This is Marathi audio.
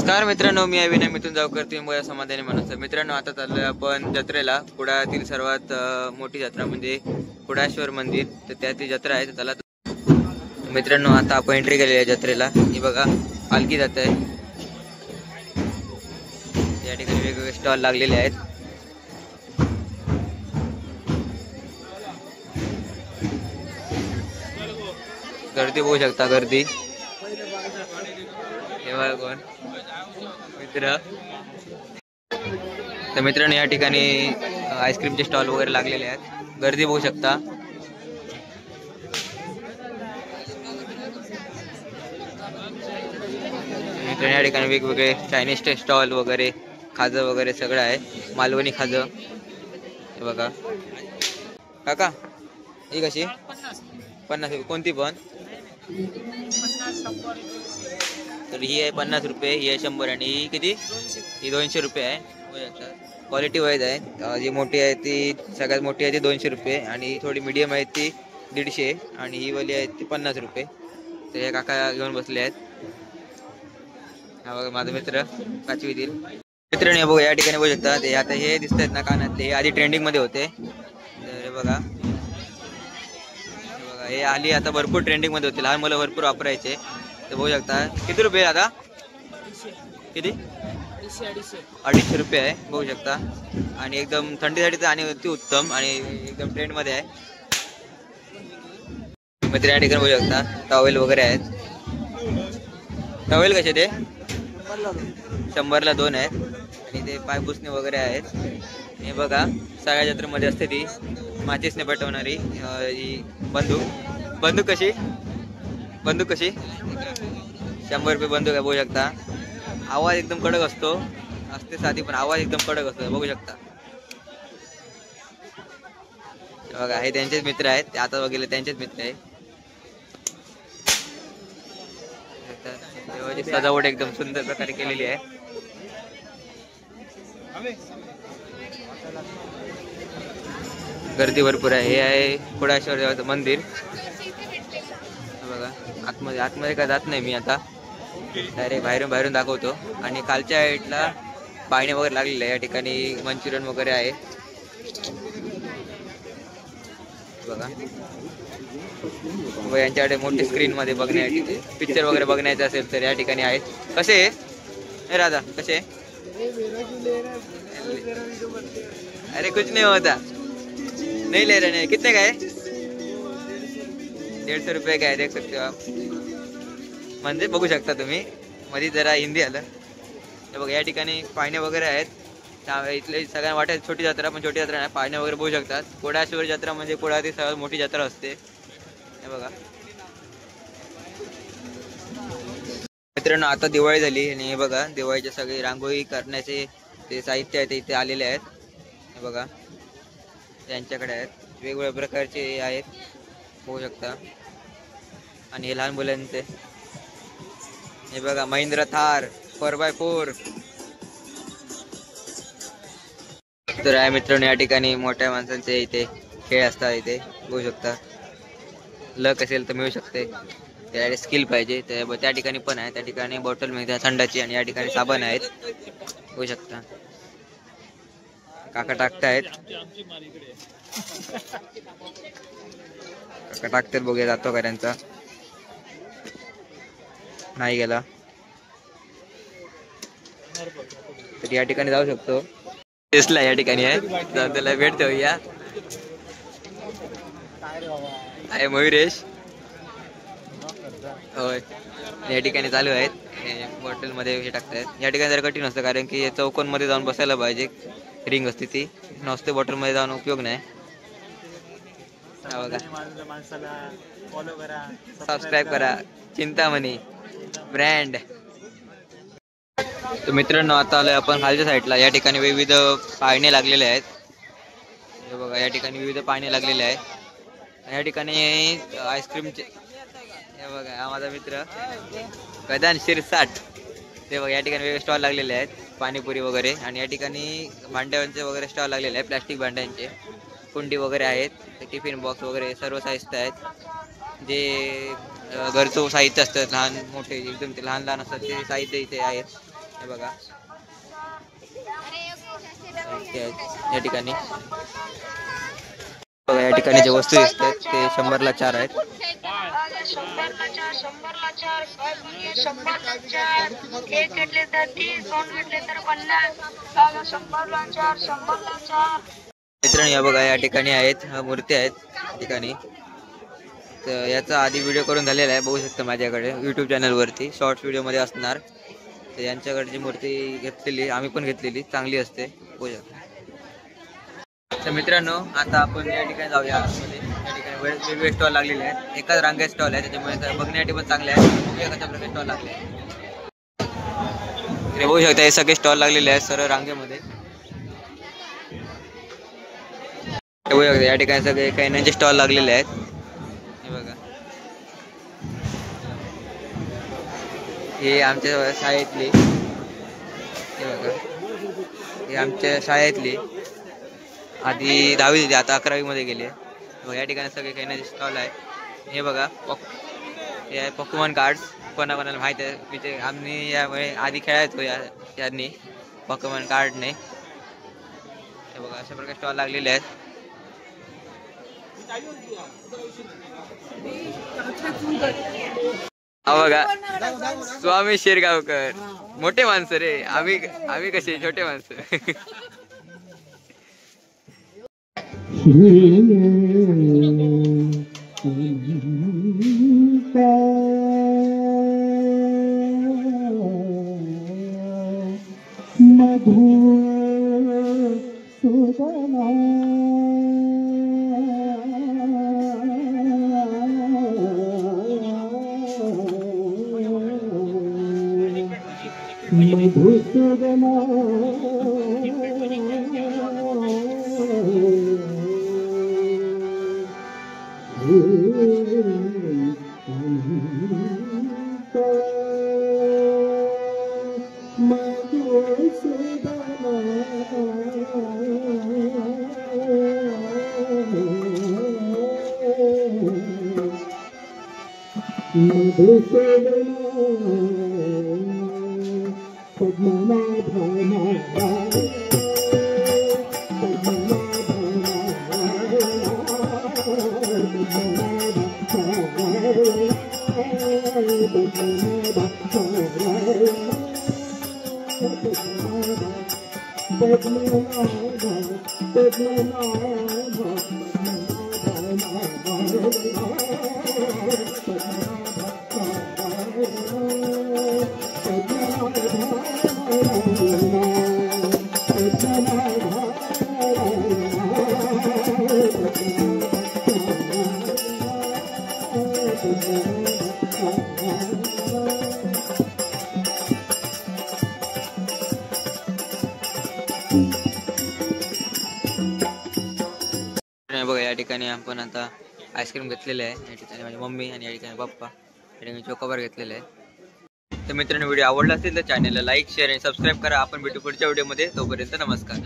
नमस्कार मित्रांनो, मी अविनय मिथून जावकर, तुम्ही माझ्या समाधानी म्हणून. मित्रांनो, आता चाललोय आपण जत्रेला. कुडाळातील सर्वात मोठी जत्रा म्हणजे कुडाळेश्वर मंदिर, तर त्याची जत्रा आहे. त्याला मित्रांनो आता आपण एंट्री केलेली आहे जत्रेला. हे बघा पालखी जात आहे. या ठिकाणी वेगवेगळे स्टॉल लागलेले आहेत. गर्दी बघू शकता, गर्दी. कोण मित्र, तर मित्रांनो या ठिकाणी आईस्क्रीमचे स्टॉल वगैरे लागलेले आहेत. गर्दी बघू शकता. मित्रांनो या ठिकाणी वेगवेगळे चायनीजचे स्टॉल वगैरे, खाजं वगैरे सगळं आहे. मालवणी खाजं हे बघा. काका ही कशी? 50 रुपये. कोणती पण? तर ही आहे 50 रुपये, ही आहे 100 आणि ही किती? ही 200 रुपये आहे. क्वालिटी वाईज आहे. जी मोठी आहे ती सगळ्यात मोठी आहे ती 200 रुपये आणि थोडी मीडियम आहे ती 150 आणि ही वाली आहे ती 50 रुपये. तर हे काका घेऊन बसले आहेत. हा बघा माझा मित्र काचवीतील. मित्रांनो बघा या ठिकाणी बघू शकता. ते आता हे दिसत आहेत ना कानातले, हे आधी ट्रेंडिंग मध्ये होते. तर हे बघा हे आली आता भरपूर ट्रेंडिंग मध्ये होते. लहान मुलं भरपूर वापरायचे. तर बघू शकता. किती रुपये आता? किती? 250 रुपये आहे. बघू शकता. आणि एकदम थंडीसाठी तर आणि अति उत्तम आणि एकदम ट्रेंड मध्ये आहे. मित्र या ठिकाणी बघू शकता टॉवेल वगैरे आहेत. टॉवेल कसे ते? 100ला 2 आहेत. आणि ते पाय पुसणे वगैरे आहेत. हे बघा सगळ्या जत्रेमध्ये असते ती माचीसने पेटवणारी ही बंदूक कशी? 100 रुपये बंदूक आहे. बघू शकता. आवाज एकदम कडक असते साधी, पण आवाज एकदम कडक असतो. बघू शकता. बघा हे त्यांचेच मित्र आहेत. ते आता बघितले त्यांचेच मित्र आहे. देवाची सजावट एकदम सुंदर प्रकारे केलेली आहे. गर्दी भरपूर आहे. हे आहे कुडाळेश्वर देवाचं मंदिर. बघा आतमध्ये काय जात नाही मी आता, डायरेक्ट बाहेरून दाखवतो. आणि खालच्या साईडला पाणी वगैरे लागलेलं आहे. या ठिकाणी मंचुरियन वगैरे आहे. बघा यांच्याकडे मोठी स्क्रीन मध्ये बघण्यासाठी पिक्चर वगैरे बघण्याचं असेल तर या ठिकाणी आहेत. कसे हे राधा? कसे? अरे कुछ नहीं होता, नहीं ले रहे. कितने का है? 150 रुपये का है. देख सकते हो आप. म्हणजे बघू शकता तुम्ही. मध्ये जरा हिंदी आलं. हे बघा या ठिकाणी पाळणे वगैरे आहेत. इथले सगळ्यांना वाटेल छोटी जत्रा, पण छोटी जत्रा नाही. पाळणे वगैरे बघू शकतात. कुडाळेश्वर जत्रा म्हणजे कुडाळातील सर्वात मोठी जत्रा असते. हे बघा मित्रांनो आता दिवाळी झाली आणि हे बघा दिवाळीचे सगळे रांगोळी करण्याचे ते साहित्य आहे ते इथे आलेले आहेत. हे बघा त्यांच्याकडे आहेत. वेगवेगळ्या प्रकारचे आहेत. बघू शकता. आणि हे लहान मुलांचे. हे बघा महिंद्रा थार 4x4. तर आहे मित्रांनो या ठिकाणी मोठ्या माणसांचे इथे खेळ असतात. इथे बघू शकता. लक असेल तर मिळू शकते. त्यासाठी स्किल पाहिजे. त्या ठिकाणी पण आहे. त्या ठिकाणी बॉटल मिळते थंडाची आणि या ठिकाणी साबण आहेत. बघू शकता. काका टाकतायत. काका टाकतात. बघूया जातो का त्यांचा. नाही गेला तर या ठिकाणी जाऊ शकतो. टेस्टला या ठिकाणी आहे. त्याला भेट देऊया. आहे मयुरेश. होय या ठिकाणी चालू आहेत. बॉटल मध्ये हे टाकतायत. या ठिकाणी जरा कठीण असतं कारण की चौकोन मध्ये जाऊन बसायला पाहिजे. रिंग असते ती नसते. बॉटल मध्ये जाऊन उपयोग नाही. सबस्क्राईब करा चिंतामणी ब्रँड. तर मित्रांनो आता आलोय आपण खालच्या साईडला. या ठिकाणी विविध पाळणे लागलेले आहेत. हे बघा या ठिकाणी विविध पाळणे लागलेले आहेत. या ठिकाणी आईस्क्रीमचे. हे बघा हा माझा मित्र गदान शिरसाट. ते बघा या ठिकाणी वेगळे स्टॉल लागलेले आहेत. पाणीपुरी वगैरे. आणि या ठिकाणी भांड्यांचे वगैरे स्टॉल लागलेले आहेत. प्लॅस्टिक भांड्यांचे कुंडी वगैरे आहेत. टिफिन बॉक्स वगैरे सर्व साहित्य आहेत. जे घरचं साहित्य असतं लहान मोठे एकदम ते लहान असतात ते साहित्य इथे आहेत. हे बघा या ठिकाणी बघा, या ठिकाणी जे वस्तू दिसतात ते 100ला 4 आहेत. 100ला 4 100ला 4 एक घेतले तर 30 दोन घेतले तर 50 100ला 4 मित्रांनो या बघा, या ठिकाणी आहेत मूर्ती आहेत या ठिकाणी. तर याचा आधी व्हिडिओ करून झालेला आहे, बघू शकता माझ्याकडे यूट्यूब चॅनलवरती शॉर्ट्स व्हिडिओमध्ये असणार. तर यांच्याकडची मूर्ती घेतलेली, आम्ही पण घेतलेली, चांगली असते. बघू शकता. तर मित्रांनो आता आपण या ठिकाणी जाऊया आतमध्ये. या ठिकाणी वेगवेगळे स्टॉल लागलेले आहेत, एकाच रांगेत स्टॉल आहे, त्याच्यामुळे बघण्यासाठी पण चांगले आहेत. बघूया कशा प्रकारे स्टॉल लागले आहेत. बघू शकता हे सगळे स्टॉल लागलेले आहेत सरळ रांगेमध्ये. बघू शकता या ठिकाणी सगळे कैन्यांचे स्टॉल लागलेले आहेत. हे बघा, हे आमच्या शाळेतली, हे बघा हे आमच्या शाळेतली आधी 10वी होती, आता 11वी मध्ये गेले. या ठिकाणी सगळे कैन्याचे स्टॉल आहे. हे बघा हे आहे पोकेमॉन कार्ड्स, कोणाकोणाला माहिती आहे तिथे. आम्ही यामुळे आधी खेळायचो यांनी पोकेमॉन कार्डने. हे बघा अशा प्रकारे स्टॉल लागलेले आहेत. हा बघा स्वामी शिरगावकर, मोठे माणसं रे, आम्ही कसे छोटे माणसं. बघा या ठिकाणी आपण आता आईस्क्रीम घेतलेले आहे. या ठिकाणी माझी मम्मी आणि या ठिकाणी पप्पा, या ठिकाणी चोकोबार घेतलेले आहे. तर मित्रांनो व्हिडिओ आवडला असेल तर चॅनलला लाईक शेअर आणि सबस्क्राईब करा. आपण भेटू पुढच्या व्हिडिओमध्ये, तोपर्यंत नमस्कार.